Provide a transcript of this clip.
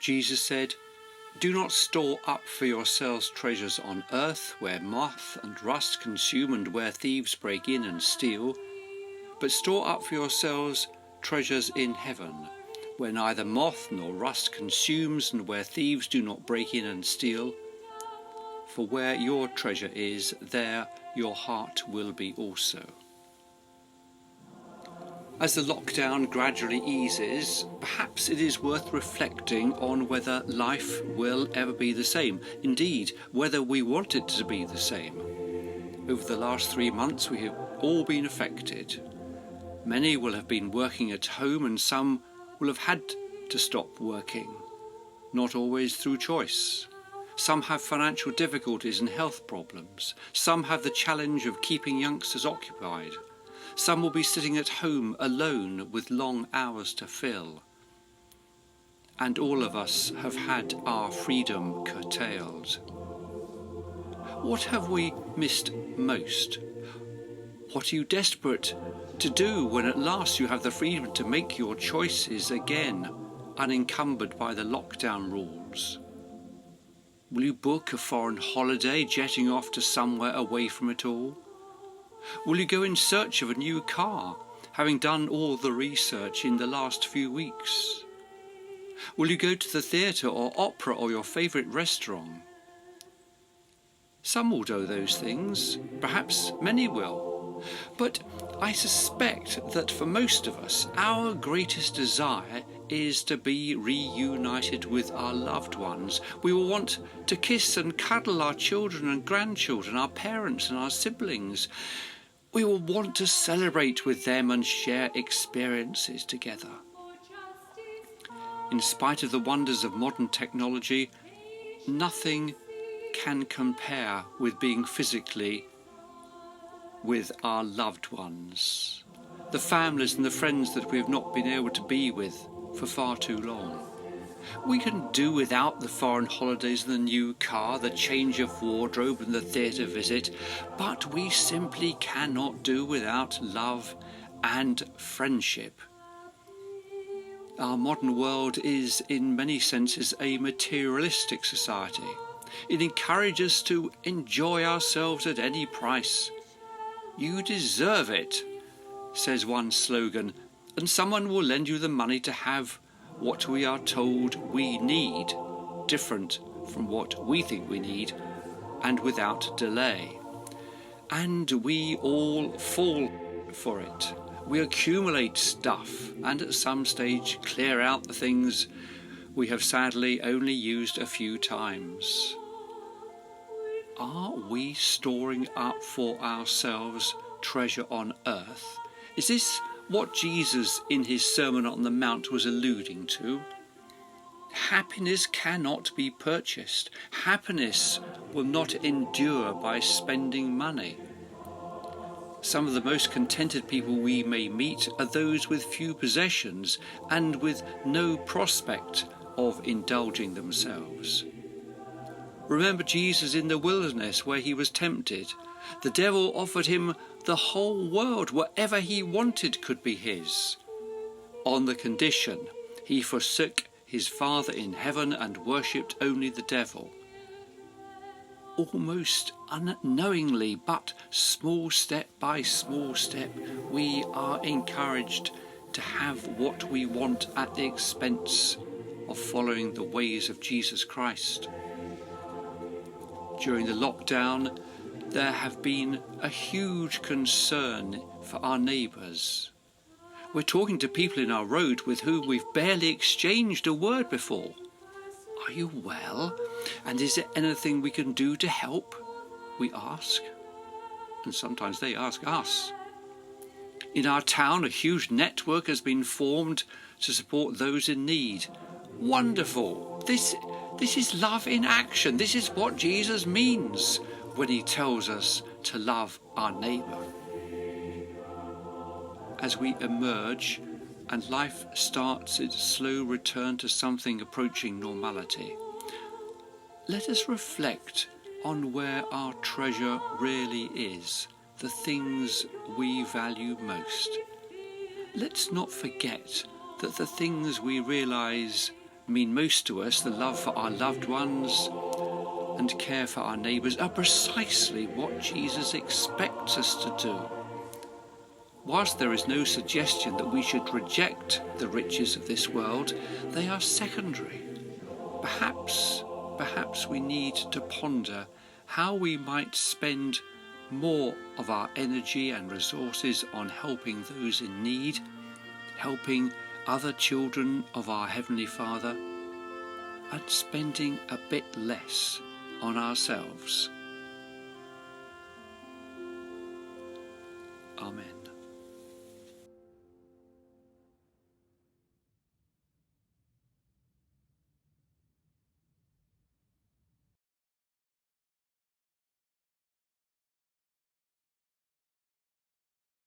Jesus said, "Do not store up for yourselves treasures on earth, where moth and rust consume and where thieves break in and steal, but store up for yourselves treasures in heaven, where neither moth nor rust consumes and where thieves do not break in and steal. For where your treasure is, there your heart will be also." As the lockdown gradually eases, perhaps it is worth reflecting on whether life will ever be the same. Indeed, whether we want it to be the same. Over the last 3 months, we have all been affected. Many will have been working at home, and some will have had to stop working, not always through choice. Some have financial difficulties and health problems. Some have the challenge of keeping youngsters occupied. Some will be sitting at home alone with long hours to fill. And all of us have had our freedom curtailed. What have we missed most? What are you desperate to do when at last you have the freedom to make your choices again, unencumbered by the lockdown rules? Will you book a foreign holiday, jetting off to somewhere away from it all? Will you go in search of a new car, having done all the research in the last few weeks? Will you go to the theatre or opera or your favourite restaurant? Some will do those things, perhaps many will. But I suspect that for most of us, our greatest desire is to be reunited with our loved ones. We will want to kiss and cuddle our children and grandchildren, our parents and our siblings. We will want to celebrate with them and share experiences together. In spite of the wonders of modern technology, nothing can compare with being physically with our loved ones, the families and the friends that we have not been able to be with for far too long. We can do without the foreign holidays and the new car, the change of wardrobe and the theatre visit, but we simply cannot do without love and friendship. Our modern world is in many senses a materialistic society. It encourages us to enjoy ourselves at any price. "You deserve it," says one slogan, and someone will lend you the money to have what we are told we need, different from what we think we need, and without delay. And we all fall for it. We accumulate stuff and at some stage clear out the things we have sadly only used a few times. Are we storing up for ourselves treasure on earth? Is this what Jesus in his Sermon on the Mount was alluding to? Happiness cannot be purchased. Happiness will not endure by spending money. Some of the most contented people we may meet are those with few possessions and with no prospect of indulging themselves. Remember Jesus in the wilderness where he was tempted. The devil offered him the whole world. Whatever he wanted could be his, on the condition he forsook his Father in heaven and worshipped only the devil. Almost unknowingly, but small step by small step, we are encouraged to have what we want at the expense of following the ways of Jesus Christ. During the lockdown, there have been a huge concern for our neighbours. We're talking to people in our road with whom we've barely exchanged a word before. "Are you well? And is there anything we can do to help?" we ask. And sometimes they ask us. In our town, a huge network has been formed to support those in need. Wonderful! This is love in action. This is what Jesus means when he tells us to love our neighbour. As we emerge and life starts its slow return to something approaching normality, let us reflect on where our treasure really is, the things we value most. Let's not forget that the things we realise mean most to us, the love for our loved ones and care for our neighbours, are precisely what Jesus expects us to do. Whilst there is no suggestion that we should reject the riches of this world, they are secondary. Perhaps we need to ponder how we might spend more of our energy and resources on helping those in need, helping other children of our Heavenly Father, and spending a bit less on ourselves.